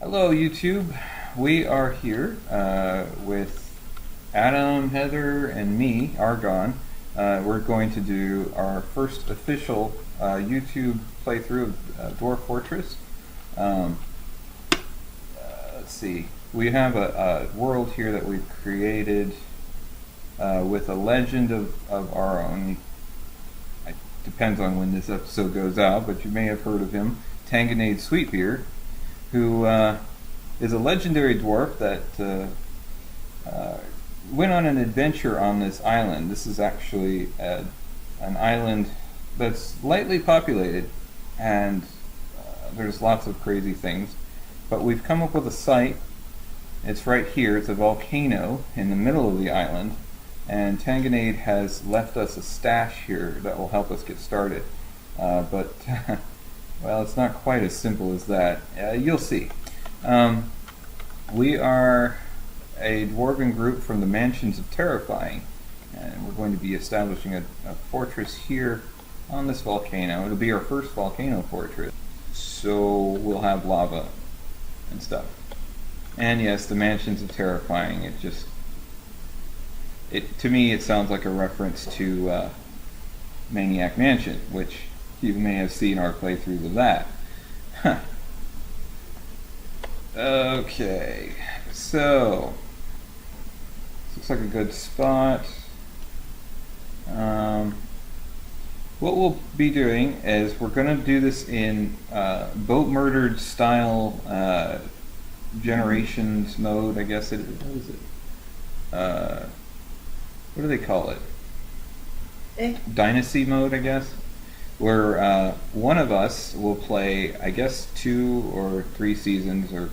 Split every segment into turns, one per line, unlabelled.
Hello, YouTube. We are here with Adam, Heather, and me, Argon. We're going to do our first official YouTube playthrough of Dwarf Fortress. Let's see. We have a world here that we've created with a legend of our own. It depends on when this episode goes out, but you may have heard of him, Tanganade Sweetbeer, who is a legendary dwarf that went on an adventure on this island. This is actually an island that's lightly populated, and there's lots of crazy things. But we've come up with a site. It's right here. It's a volcano in the middle of the island, and Tanganade has left us a stash here that will help us get started. But well, it's not quite as simple as that. You'll see. We are a dwarven group from the Mansions of Terrifying, and we're going to be establishing a fortress here on this volcano. It'll be our first volcano fortress, so we'll have lava and stuff. And yes, the Mansions of Terrifying. To me, it sounds like a reference to Maniac Mansion, which you may have seen our playthroughs of that. Huh. Okay, so this looks like a good spot. What we'll be doing is we're going to do this in Boatmurdered style generations mode, I guess it is. What is it? What do they call it? Dynasty mode, I guess. Where one of us will play, I guess, 2 or 3 seasons or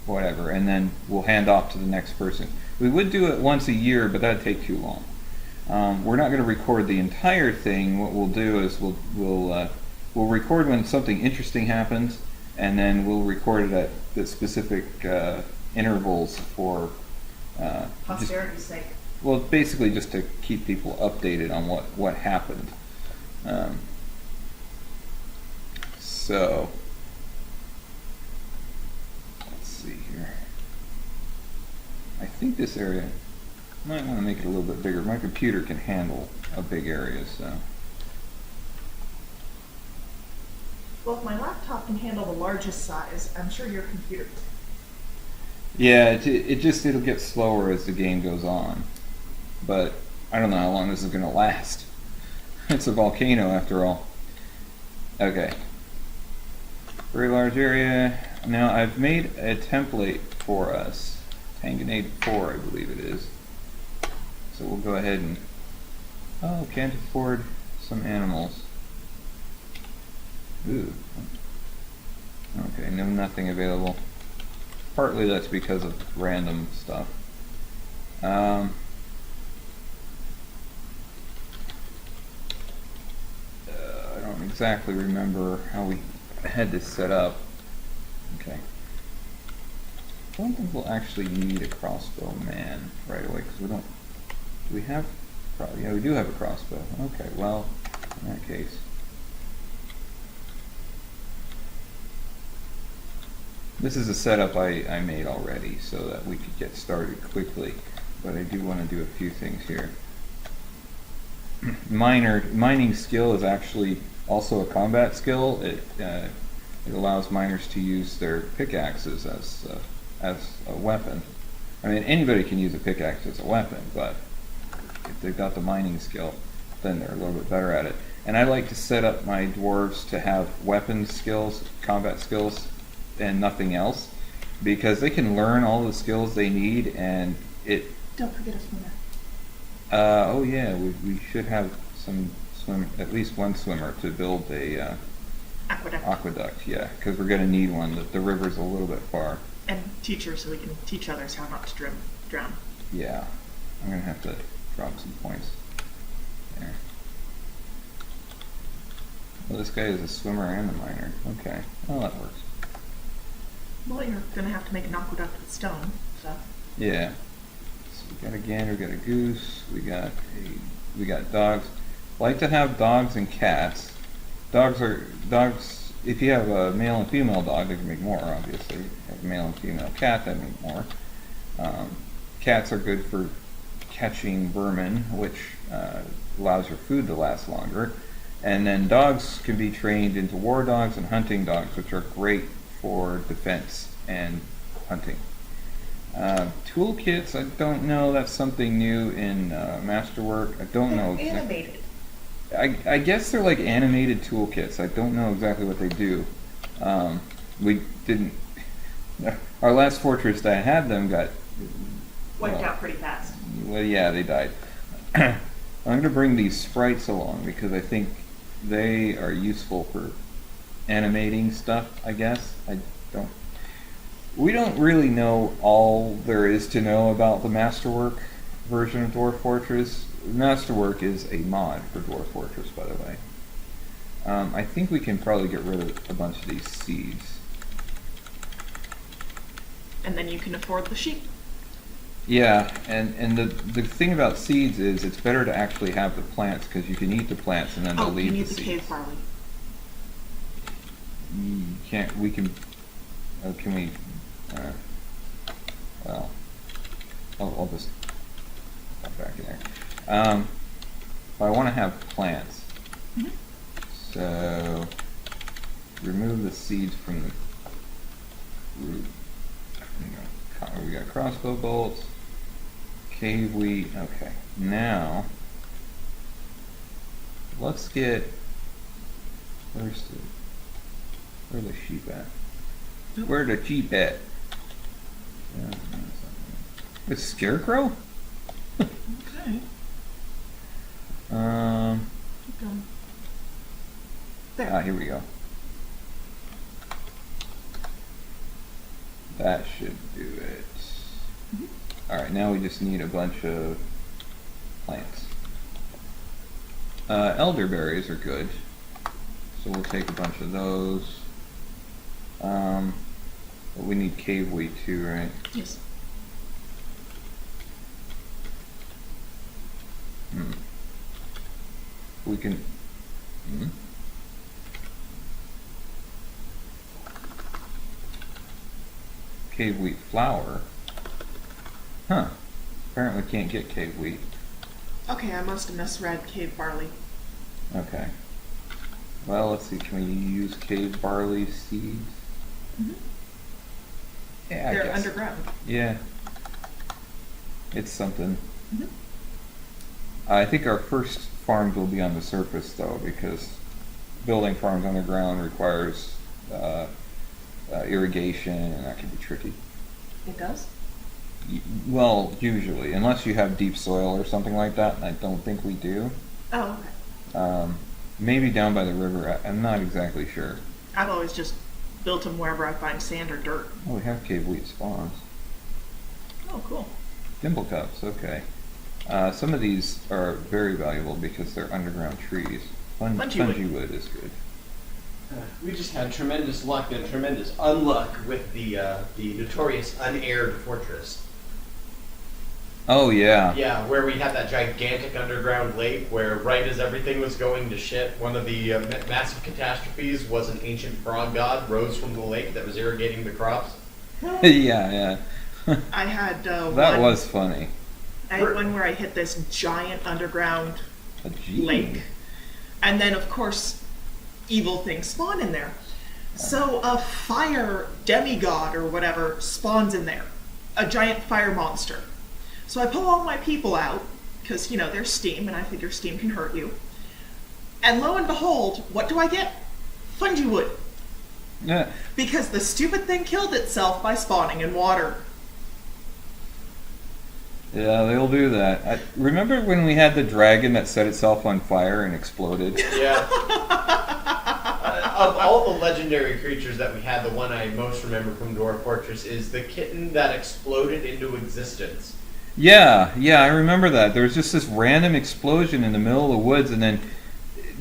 whatever, and then we'll hand off to the next person. We would do it once a year, but that'd take too long. We're not going to record the entire thing. What we'll do is we'll record when something interesting happens, and then we'll record it at the specific intervals for
posterity's sake.
Well, basically just to keep people updated on what happened. So let's see here. I think this area might want to make it a little bit bigger. My computer can handle a big area, so.
Well, if my laptop can handle the largest size, I'm sure your computer can.
Yeah, it'll get slower as the game goes on, but I don't know how long this is going to last. It's a volcano after all. Okay. Very large area. Now I've made a template for us. Tanganade 4, I believe it is. So we'll go ahead and... Oh, can't afford some animals. Ooh. Okay, nothing available. Partly that's because of random stuff. I don't exactly remember how we had this set up. Okay. I don't think we'll actually need a crossbow man right away, because we don't... Do we have... Yeah, we do have a crossbow. Okay, well, in that case... This is a setup I made already so that we could get started quickly, but I do want to do a few things here. Mining skill is actually also a combat skill. It allows miners to use their pickaxes as a weapon. I mean, anybody can use a pickaxe as a weapon, but if they've got the mining skill, then they're a little bit better at it. And I like to set up my dwarves to have weapon skills, combat skills, and nothing else, because they can learn all the skills they need, and it...
Don't forget a swimmer.
Oh yeah, we should have at least one swimmer to build a aqueduct, yeah, because we're going to need one. The river's a little bit far.
And teachers, so we can teach others how not to drown.
Yeah, I'm going to have to drop some points there. Well, this guy is a swimmer and a miner. Okay, well that works.
Well, you're going to have to make an aqueduct with stone, so...
Yeah. So we got a gander, we got a goose, we got dogs. I like to have dogs and cats. Dogs if you have a male and female dog, they can make more, obviously. If you have a male and female cat, they make more. Cats are good for catching vermin, which allows your food to last longer. And then dogs can be trained into war dogs and hunting dogs, which are great for defense and hunting. Toolkits, I don't know. That's something new in Masterwork. I don't know.
They're animated.
I guess they're like animated toolkits. I don't know exactly what they do. We didn't. Our last fortress that had them got
Wiped out pretty fast.
well, yeah, they died. I'm going to bring these sprites along because I think they are useful for animating stuff, I guess. We don't really know all there is to know about the Masterwork version of Dwarf Fortress. Masterwork is a mod for Dwarf Fortress, by the way. I think we can probably get rid of a bunch of these seeds.
And then you can afford the sheep.
Yeah, and the thing about seeds is it's better to actually have the plants because you can eat the plants and then they'll leave
you need
the
the
seeds.
cave barley.
You can't. We can. Can we? Well, I'll just pop back in there. I want to have plants.
Mm-hmm.
So remove the seeds from the root. We got crossbow bolts, cave wheat. Okay, now let's get. Where are the sheep at? Where are the sheep at? The scarecrow?
Okay. Keep going. There.
Here we go. That should do it.
Mm-hmm.
Alright, now we just need a bunch of plants. Elderberries are good. So we'll take a bunch of those. But we need cave wheat too, right?
Yes.
We can. Cave wheat flour. Huh. Apparently can't get cave wheat.
Okay, I must have misread cave barley.
Okay. Well, let's see. Can we use cave barley seeds?
Mm-hmm.
Yeah, I
They're
guess.
underground.
Yeah. It's something.
Mm-hmm.
I think our first farms will be on the surface, though, because building farms underground requires irrigation, and that can be tricky.
It does?
Well, usually, unless you have deep soil or something like that, and I don't think we do.
Oh, okay.
Maybe down by the river. I'm not exactly sure.
I've always just built them wherever I find sand or dirt.
Oh, we have cave wheat spawns.
Oh, cool.
Dimple cups, okay. Some of these are very valuable because they're underground trees. Fungi wood is good.
We just had tremendous luck and tremendous unluck with the notorious unaired fortress.
Oh, yeah.
Yeah, where we had that gigantic underground lake where right as everything was going to shit, one of the massive catastrophes was an ancient frog god rose from the lake that was irrigating the crops.
Yeah.
I had
That was funny.
I had one where I hit this giant underground
A genie.
lake. And then, of course, evil things spawn in there. So a fire demigod or whatever spawns in there. A giant fire monster. So I pull all my people out, because, you know, there's steam, and I figure steam can hurt you. And lo and behold, what do I get? Fungi wood.
Yeah.
Because the stupid thing killed itself by spawning in water.
Yeah, they'll do that. Remember when we had the dragon that set itself on fire and exploded?
Yeah. Of all the legendary creatures that we had, the one I most remember from Dwarf Fortress is the kitten that exploded into existence.
Yeah, I remember that. There was just this random explosion in the middle of the woods, and then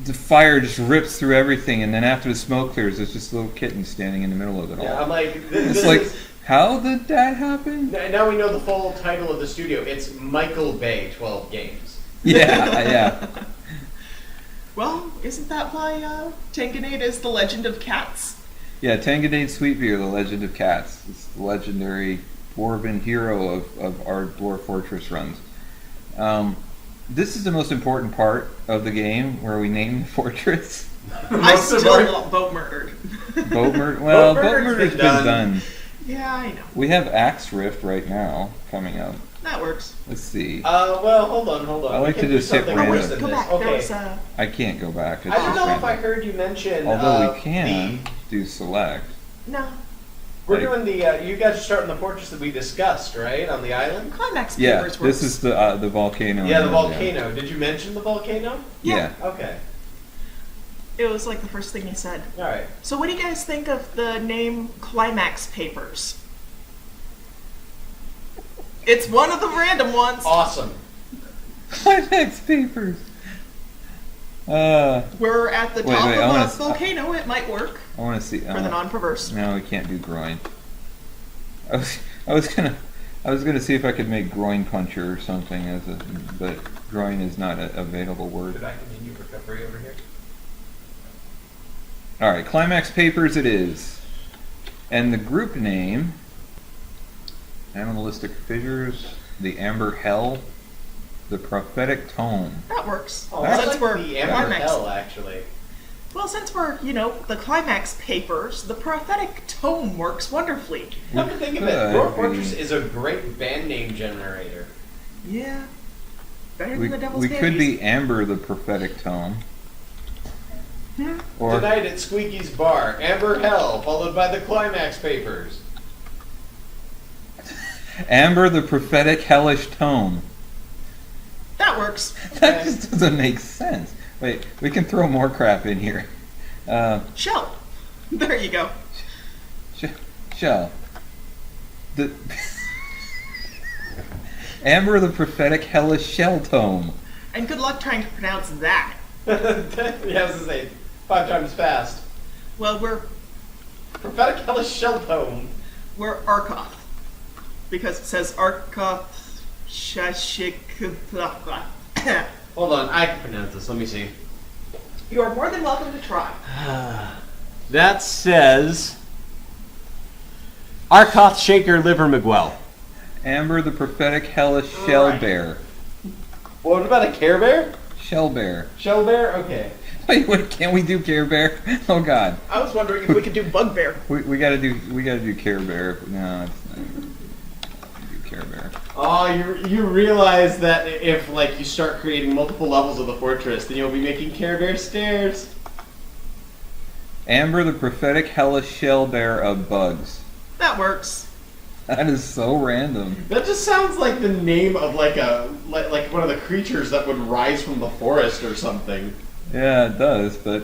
the fire just rips through everything, and then after the smoke clears, there's just a little kitten standing in the middle of it all.
Yeah, I'm like,
It's like, how did that happen?
Now we know the full title of the studio. It's Michael Bay 12 Games.
Yeah.
Well, isn't that why Tanganade is the legend of cats?
Yeah, Tanganade Sweetbeer, the legend of cats. It's the legendary dwarven hero of our Dwarf Fortress runs. This is the most important part of the game, where we name the fortress.
I still want Boatmurdered.
Boatmurdered? Well,
Boatmurdered's
Boatmurdered's been done.
Yeah, I know.
We have Axe Rift right now coming up.
That works.
Let's see.
Well, hold on.
I like
We
to
can do
just hit
something
random.
worse than
Go
this.
back. There
Okay.
was
I can't go back. It's
I don't
just
know if I
random.
heard you mention.
Although we can do select.
no.
We're doing the. You guys are starting the fortress that we discussed, right, on the island?
Climaxpapers
Yeah,
works.
this is the volcano.
Yeah, the volcano. Did you mention the volcano?
Yeah.
Okay.
It was like the first thing he said.
All right.
So what do you guys think of the name Climaxpapers? It's one of the random ones.
Awesome.
Climaxpapers.
We're at the top
wait,
of a volcano. It might work
I want to see.
for the non-perverse.
No, we can't do groin. I was gonna see if I could make groin puncher or something but groin is not an available word.
Did I continue recovery over here?
All right, Climaxpapers it is, and the group name: Animalistic Fissures, the Amber Hell, the Prophetic Tome.
That works.
Oh, I
Since
like
we're
the Amber
climax.
Hell, actually.
Well, since we're the Climaxpapers, the prophetic tome works wonderfully.
Come to think of it, Dwarf Fortress is a great band name generator.
Yeah. Better
We
than the Devil's
could
Candies.
be Amber the Prophetic Tome. Or
Tonight at Squeaky's Bar, Amber Hell, followed by the Climaxpapers.
Amber the Prophetic Hellish Tome.
That works.
That just doesn't make sense. Wait, we can throw more crap in here.
Shell. There you go.
Shell. The Amber the Prophetic Hellish Shell Tome.
And good luck trying to pronounce that.
Yeah, I was to say 5 times fast.
Well, we're
Prophetic Hellish Shell Tome.
Arkoth. Because it says Arkoth Shashik.
Hold on, I can pronounce this. Let me see.
You are more than welcome to try.
That says Arkoth Shaker Liver Miguel.
Amber the Prophetic Hellish Shell
Right.
Bear.
What about a Care Bear?
Shell Bear.
Shell Bear? Okay.
Wait, can't we do Care Bear? Oh God.
I was wondering if we could do Bugbear.
We gotta do Care Bear. No, it's not. Do Care Bear.
Oh, you realize that if you start creating multiple levels of the fortress, then you'll be making Care Bear stairs.
Amber the Prophetic Hellish Shell Bear of Bugs.
That works.
That is so random.
That just sounds like the name of like one of the creatures that would rise from the forest or something.
Yeah, it does, but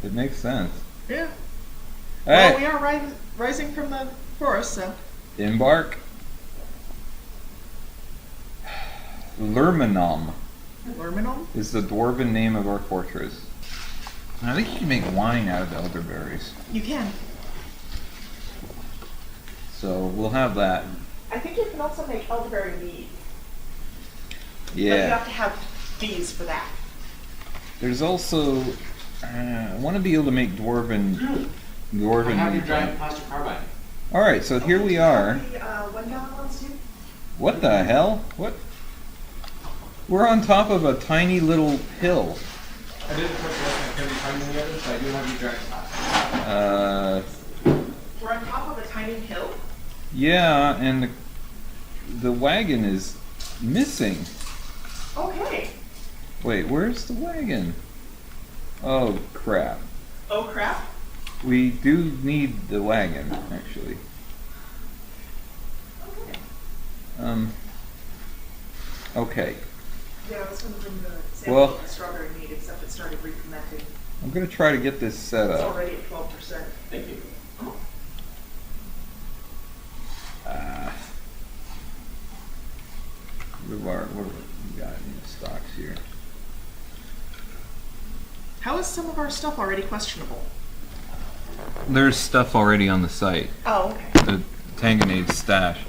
it makes sense.
Yeah.
All
Well,
right,
we are rising from the forest, so.
embark. Lurminum
Lurminum?
is the dwarven name of our fortress. I think you can make wine out of elderberries,
You can.
so we'll have that.
I think you can also make elderberry mead. But you
Yeah.
have to have bees for that.
There's also I want to be able to make dwarven mead.
plastic carbide.
All right, so here we are.
1 gallon ones too?
What the hell? What? We're on top of a tiny little hill.
I didn't put the timing the other, so I do have you drag plastic.
We're on top of a tiny hill?
Yeah, and the wagon is missing.
Okay.
Wait, where's the wagon? Oh, crap.
Oh crap.
We do need the wagon, actually.
Okay.
Okay.
Yeah, I was going to bring the sample
Well-
of the strawberry mead, except it started recommenting.
I'm going to try to get this set
It's
up.
already at 12%.
Thank you.
What have we got in the stocks here?
How is some of our stuff already questionable?
There's stuff already on the site.
Oh, okay.
The Tanganade stash.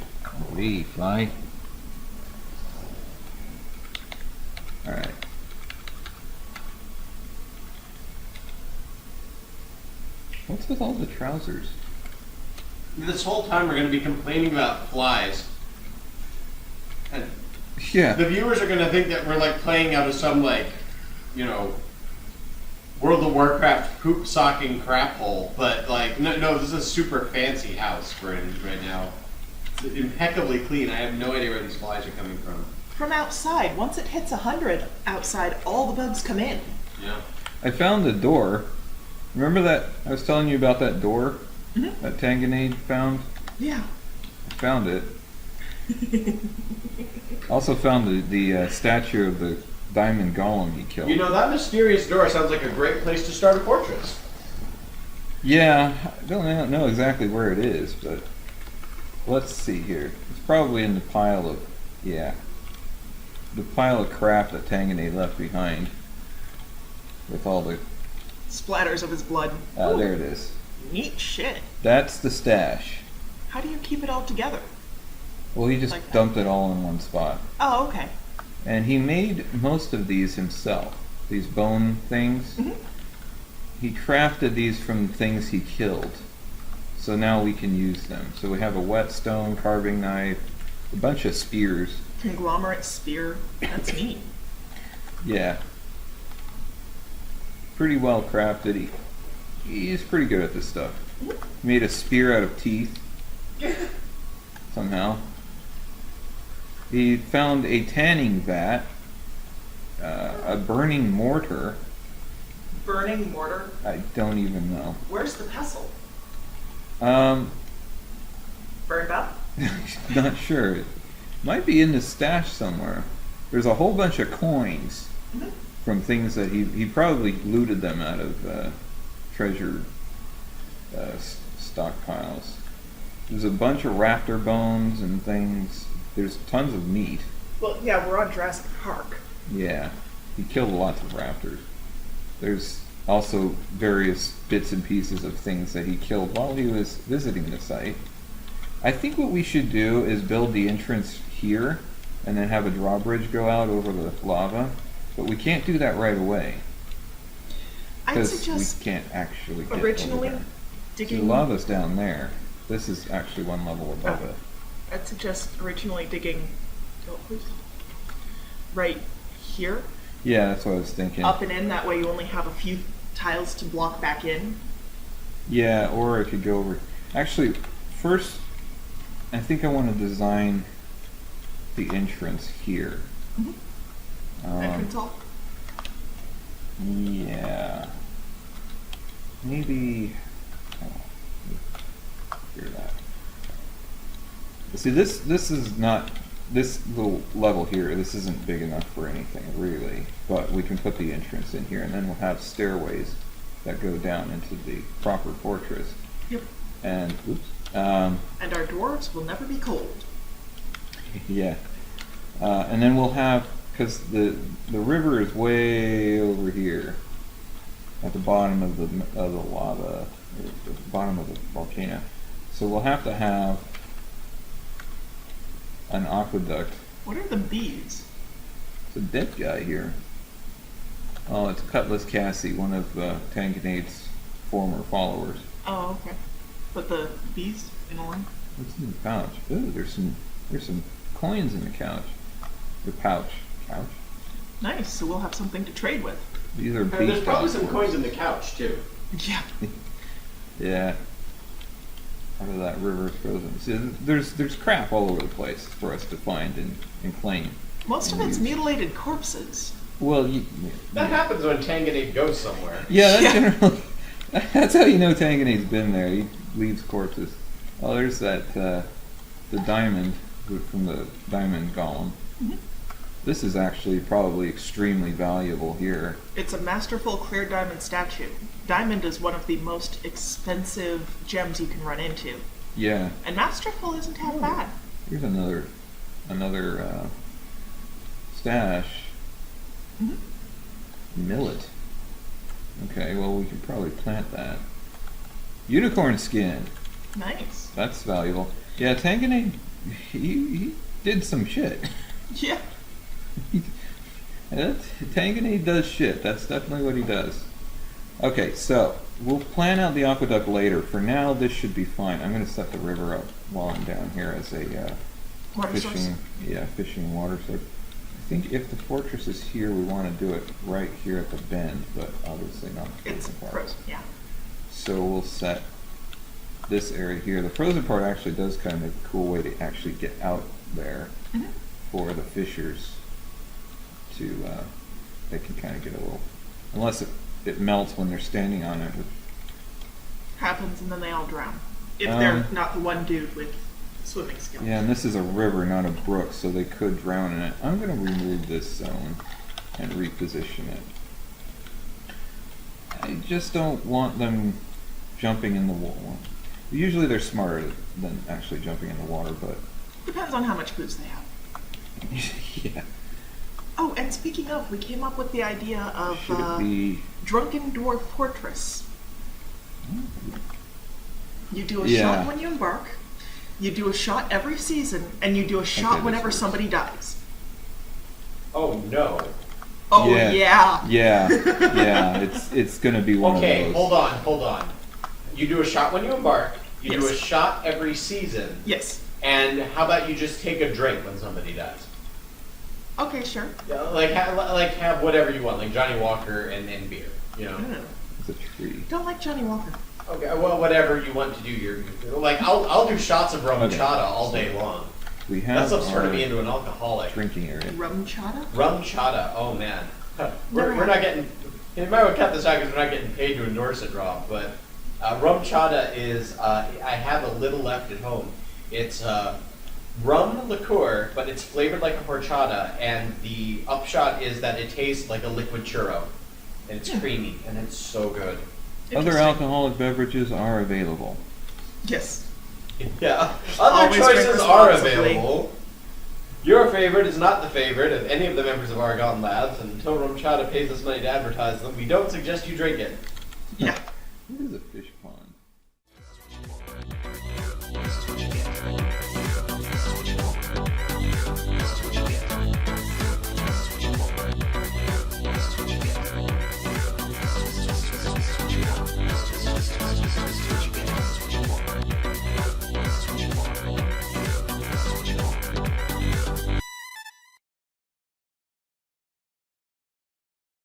Wee, fly. Alright. What's with all the trousers?
This whole time we're going to be complaining about flies. And
Yeah.
the viewers are going to think that we're like playing out of some like, you know, World of Warcraft poop socking crap hole. But like, no, this is a super fancy house we're in right now. It's impeccably clean. I have no idea where these flies are coming from.
From outside. Once it hits 100 outside, all the bugs come in.
Yeah.
I found a door. Remember that I was telling you about that door that Tanganade found?
Yeah.
I found it. Also found the statue of the diamond golem he killed.
You know, that mysterious door sounds like a great place to start a fortress.
Yeah, I don't know exactly where it is, but let's see here. It's probably in the pile of, the pile of crap that Tanganade left behind with all the...
Splatters of his blood.
there it is.
Neat shit.
That's the stash.
How do you keep it all together?
Well, he just
Like that.
dumped it all in one spot.
Oh, okay.
And he made most of these himself. These bone things.
Mhm.
He crafted these from things he killed. So now we can use them. So we have a whetstone, carving knife, a bunch of spears.
Conglomerate spear. That's neat.
Yeah. Pretty well crafted. He's pretty good at this stuff. He made a spear out of teeth. Somehow. He found a tanning vat, a burning mortar.
Burning mortar.
I don't even know.
Where's the pestle?
Um,
Burned up?
not sure. It might be in the stash somewhere. There's a whole bunch of coins from things that he probably looted them out of treasure stockpiles. There's a bunch of raptor bones and things. There's tons of meat.
Well, yeah, we're on Jurassic Park.
Yeah, he killed lots of raptors. There's also various bits and pieces of things that he killed while he was visiting the site. I think what we should do is build the entrance here and then have a drawbridge go out over the lava. But we can't do that right away.
I'd
Because
suggest
we can't actually get
originally
over there. See, the
digging.
lava's down there. This is actually one level above
Oh.
it.
I'd suggest originally digging. Oh, please. Right here,
Yeah, that's what I was thinking.
up and in. That way, you only have a few tiles to block back in.
Yeah, or I could go over. Actually, first, I think I want to design the entrance here.
Entrance hall.
Yeah. Maybe. Oh, figure that. See, this is not this little level here. This isn't big enough for anything really, but we can put the entrance in here, and then we'll have stairways that go down into the proper fortress.
Yep.
And oops.
And our dwarves will never be cold.
Yeah. And then we'll have, because the river is way over here at the bottom of the lava, or the bottom of the volcano. So we'll have to have an aqueduct.
What are the bees?
It's a dead guy here. Oh, it's Cutlass Cassie, one of Tanganade's former followers.
Oh, okay. But the bees in a line.
What's in the pouch? Ooh, there's some coins in the couch. The pouch. Couch?
Nice. So we'll have something to trade with.
These are
There's
beach
probably some
dog
coins in the couch too.
Yeah.
Yeah. Part of that river is frozen. See, there's crap all over the place for us to find and claim.
Most of
and
it's
use.
mutilated corpses.
Well,
That happens when Tanganade goes somewhere.
yeah, that's
Yeah.
generally that's how you know Tanganade's been there. He leaves corpses. Oh, there's that the diamond from the diamond golem.
Mhm.
This is actually probably extremely valuable here.
It's a masterful clear diamond statue. Diamond is one of the most expensive gems you can run into.
Yeah.
And masterful isn't half bad.
Here's another stash.
Mhm.
Millet. Okay, well we could probably plant that. Unicorn skin.
Nice.
That's valuable. Yeah, Tanganade, he did some shit.
Yeah.
Tanganade does shit. That's definitely what he does. Okay, so we'll plan out the aqueduct later. For now, this should be fine. I'm going to set the river up while I'm down here as a
Water source.
fishing water source. I think if the fortress is here, we want to do it right here at the bend, but obviously not the
It's
frozen part.
frozen, yeah.
So we'll set this area here. The frozen part actually does kind of make a cool way to actually get out there
Mhm.
for the fishers to, they can kind of get a little, unless it melts when they're standing on it.
Happens and then they all drown. If
Um,
they're not the one dude with swimming skills.
Yeah, and this is a river, not a brook, so they could drown in it. I'm going to remove this zone and reposition it. I just don't want them jumping in the water. Usually they're smarter than actually jumping in the water, but
Depends on how much booze they have.
yeah.
Oh, and speaking of, we came up with the idea of
Should it be?
Drunken Dwarf Fortress. You do a
Yeah.
shot when you embark, you do a shot every season, and you do a shot
this
whenever
works.
somebody dies.
Oh no.
Oh
Yeah.
yeah.
Yeah, yeah. It's going to be one
Okay,
of those.
hold on. You do a shot when you embark. You do
Yes.
a shot every season.
Yes.
And how about you just take a drink when somebody dies?
Okay, sure.
Yeah, like have whatever you want, like Johnny Walker and beer. You know.
Mm.
It's a tree.
Don't like Johnny Walker.
Okay, well, whatever you want to do. You're like I'll do shots of rum
Okay.
chata all day long.
We
That
have
stuff's turning
our
me into an alcoholic.
drinking area.
Rum chata?
Rum chata, oh man.
Never
We're
had
not
it.
getting. You might want to cut this out because we're not getting paid to endorse it, Rob. But rum chata is. I have a little left at home. It's rum liqueur, but it's flavored like a horchata, and the upshot is that it tastes like a liquid churro, and it's creamy, and it's so good.
Other
Interesting.
alcoholic beverages are available.
Yes.
Yeah, other
Always drink
choices are
responsibly.
available. Your favorite is not the favorite of any of the members of Argon Labs, and until rum chata pays us money to advertise them, we don't suggest you drink it.
Yeah.
What is a fish pond?